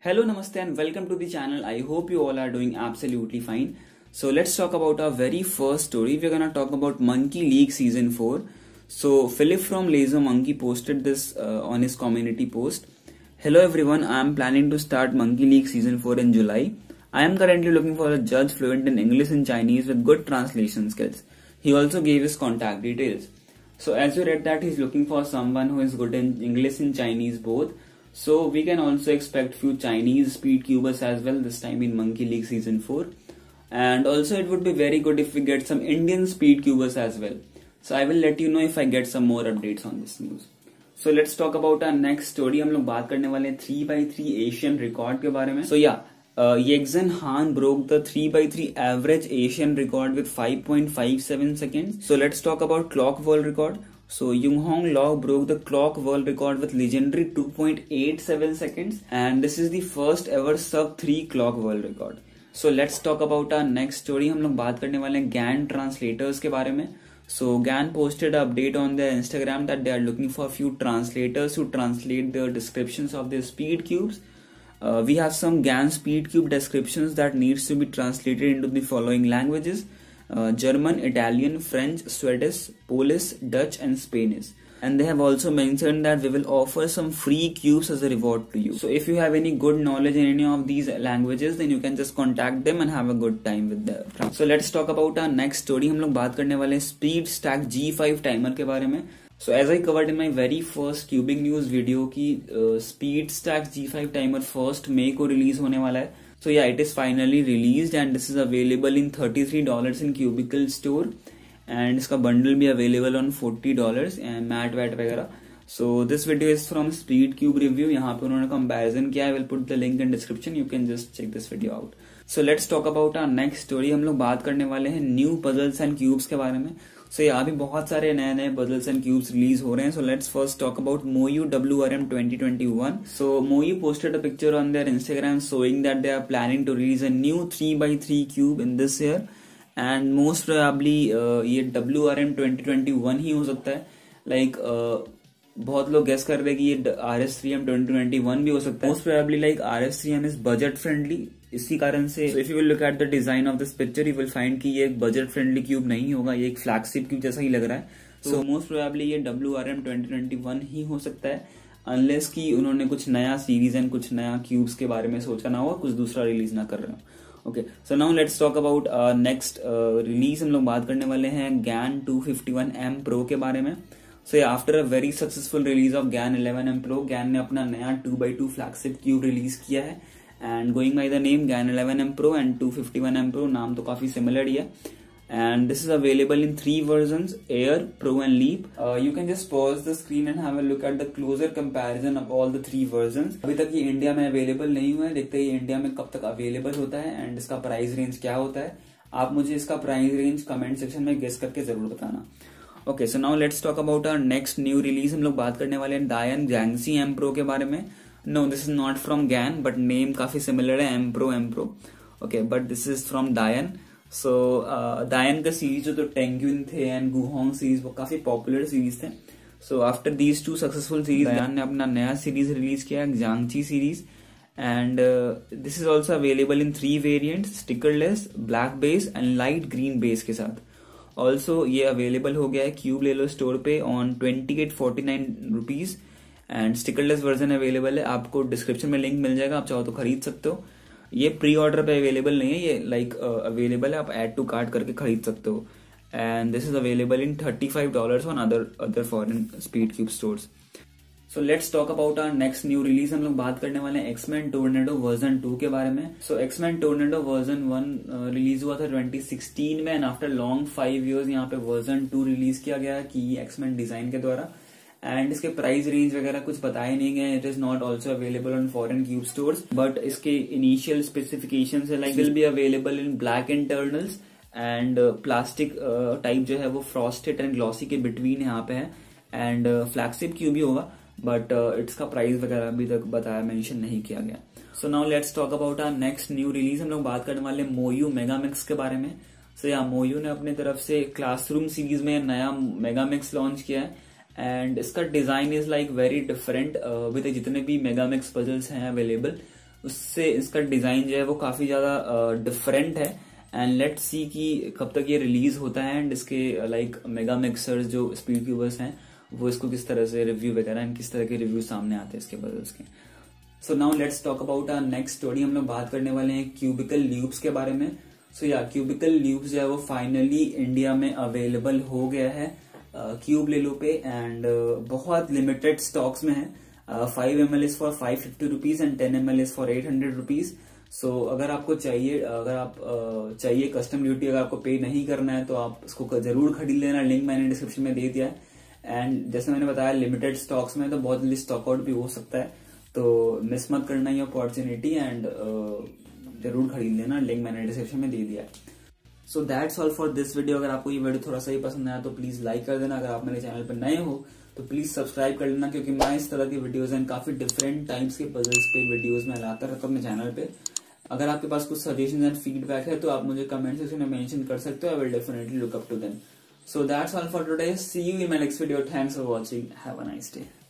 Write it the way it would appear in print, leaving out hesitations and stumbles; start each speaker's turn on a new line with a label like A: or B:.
A: Hello, Namaste, and welcome to the channel. I hope you all are doing absolutely fine. So let's talk about our very first story. We're gonna talk about Monkey League Season 4. So Philip from Laser Monkey posted this on his community post. Hello everyone, I am planning to start Monkey League Season 4 in July. I am currently looking for a judge fluent in English and Chinese with good translation skills. He also gave his contact details. So as you read that, he's looking for someone who is good in English and Chinese both. So we can also expect few Chinese speed cubers as well this time in Monkey League Season 4. And also it would be very good if we get some Indian speed cubers as well. So I will let you know if I get some more updates on this news. So let's talk about our next story. हम लोग बात करने वाले हैं 3x3 Asian record के बारे में. So yeah, Yegzhen Han broke the 3x3 average Asian record with 5.57 seconds. So let's talk about clock world record. So Yunhong Law broke the clock world record with legendary 2.87 seconds, and this is the first ever sub 3 clock world record. So let's talk about our next story. हम लोग बात करने वाले हैं GAN translators के बारे में. So GAN posted an update on their Instagram that they are looking for a few translators to translate the descriptions of their speed cubes. We have some GAN speed cube descriptions that needs to be translated into the following languages. German, Italian, French, Swedish, Polish, Dutch and Spanish. And they have also mentioned that we will offer some free cubes as a reward to you. So if you have any good knowledge in any of these languages, then you can just contact them and have a good time with them. So let's talk about our next story. हम लोग बात करने वाले हैं Speed Stack G5 timer के बारे में. So as I covered in my very first cubing news video कि Speed Stack G5 timer 1st May को release होने वाला है. So yeah, it is finally released and this is available in $33 in Cubicle store and इसका bundle भी available on $40 and mat वगैरह. So this video is from Speed Cube Review. यहाँ पे उन्होंने comparison किया है. I will put the link in description. You can just check this video out. So let's talk about our next story. हम लोग बात करने वाले हैं new puzzles and cubes के बारे में. So यहाँ भी बहुत सारे नए puzzles and cubes release हो रहे हैं. So let's first talk about Moyu WRM 2021. So Moyu posted a picture on their Instagram showing that they are planning to release a new 3x3 cube in this year. And most probably ये WRM 2021 ही हो सकता है. Like बहुत लोग guess कर रहे हैं कि ये RS3M 2021 भी हो सकता है. Most probably like RS3M is budget friendly. इसी कारण से if you will look at the design of this picture you will find कि ये एक budget friendly cube नहीं होगा. ये एक flagship cube जैसा ही लग रहा है. So most probably ये WRM 2021 ही हो सकता है unless कि उन्होंने कुछ नया series and कुछ नया cubes के बारे में सोचा ना हो, कुछ दूसरा release ना कर रहे हो. Okay, so now let's talk about next release. हम लोग बात करने वाले हैं GAN 251M Pro के बारे में. So yeah, after a very successful release of GAN 11M Pro, GAN ने अपना नया 2x2 flagship cube release किया है. And going by the name GAN 11M Pro and 251M Pro, नाम तो काफी similar ही है. And this is available in 3 versions: Air, Pro and Leap. You can just pause the screen and have a look at the closer comparison of all the 3 versions. अभी तक ये India में available नहीं हुआ है. देखते हैं ये इंडिया में कब तक available होता है and इसका प्राइस रेंज क्या होता है. आप मुझे इसका प्राइस रेंज कमेंट सेक्शन में गेस करके जरूर बताना. Okay, so now let's talk about our next new release. हम लोग बात करने वाले हैं Dayan Gangxi M Pro के बारे में. No, this is not from GAN, but name काफी similar है M Pro. Okay, but this is from Dayan. So Dayan का सीरीज जो तो Tenguin थे and Guhong सीरीज वो काफी पॉपुलर सीरीज थे. So after these two successful series, Dayan ने अपना नया सीरीज रिलीज किया Gangxi series and this is also available in 3 variants: stickerless, black base and light green base के साथ. Also ये available हो गया है Cube ले लो स्टोर पे on 2849 rupees. And stickerless version available है. आपको डिस्क्रिप्शन में लिंक मिल जाएगा, आप चाहो तो खरीद सकते हो. ये प्री ऑर्डर पे अवेलेबल नहीं है, ये लाइक अवेलेबल है, आप ऐड टू कार्ट करके खरीद सकते हो. And this is available in $35 on other foreign speed cube stores. So let's talk about our next new release. हम लोग बात करने वाले हैं एक्समैन टोर्नेडो वर्जन 2 के बारे में. सो एक्समैन टोर्नेडो वर्जन 1 रिलीज हुआ था 2016 में एंड आफ्टर लॉन्ग 5 years यहाँ पे वर्जन 2 रिलीज किया गया कि एक्समैन डिजाइन के द्वारा. एंड इसके प्राइस रेंज वगैरह कुछ बताए नहीं गए. It is not also available on foreign cube stores, but इसके इनिशियल स्पेसिफिकेशंस है like will be available in black internals and plastic type जो है वो फ्रॉस्टेड एंड ग्लॉसी के बिटवीन यहाँ पे है. एंड फ्लैगशिप क्यूब ही होगा, बट इसका प्राइस वगैरह अभी तक बताया मेंशन नहीं किया गया. So now let's talk about our next new release. हम लोग बात करने वाले मोयू मेगामिक्स के बारे में. सो या मोयू ने अपने तरफ से क्लासरूम सीरीज में नया मेगामिक्स लॉन्च किया है एंड इसका design is like very different with जितने भी मेगामिक्स पजल्स हैं अवेलेबल. उससे इसका डिजाइन जो है वो काफी ज्यादा डिफरेंट है। एंड लेट्स सी कि कब तक ये रिलीज होता है एंड इसके लाइक मेगा मिक्सर्स जो स्पीड क्यूबर्स हैं वो इसको किस तरह से रिव्यू वगैरह एंड किस तरह के रिव्यू सामने आते हैं इसके बदल्स के। So now let's talk about our next story. हम लोग बात करने वाले हैं क्यूबिकल ल्यूब्स के बारे में। सो या क्यूबिकल ल्यूब्स जो है वो फाइनली इंडिया में अवेलेबल हो गया है क्यूब ले लो पे एंड बहुत लिमिटेड स्टॉक्स में है। 5 ml is for 550 rupees and 10 ml is for 800 rupees. So अगर आपको चाहिए, अगर आप चाहिए कस्टम ड्यूटी अगर आपको पे नहीं करना है तो आप इसको जरूर खरीद लेना। लिंक मैंने डिस्क्रिप्शन में दे दिया है। एंड जैसे मैंने बताया लिमिटेड स्टॉक्स में तो बहुत जल्दी स्टॉक आउट भी हो सकता है, तो मिस मत करना ये अपॉर्चुनिटी एंड जरूर खरीद लेना। लिंक मैंने डिस्क्रिप्शन में दे दिया है। सो that's all for this video. अगर आपको ये वीडियो थोड़ा सा ही पसंद आया तो प्लीज लाइक कर देना। अगर आप मेरे चैनल पर नए हो तो प्लीज सब्सक्राइब कर लेना, क्योंकि मैं इस तरह की वीडियोस एंड काफी डिफरेंट टाइप्स के पजल्स पे वीडियोस में लाता रहता हूँ अपने चैनल पे। अगर आपके पास कुछ सजेशन एंड फीडबैक है तो आप मुझे कमेंट सेक्शन में मेंशन कर सकते हो। I will definitely look up to them. So that's all for today. See you in my next video. Thanks for watching. Have a nice day.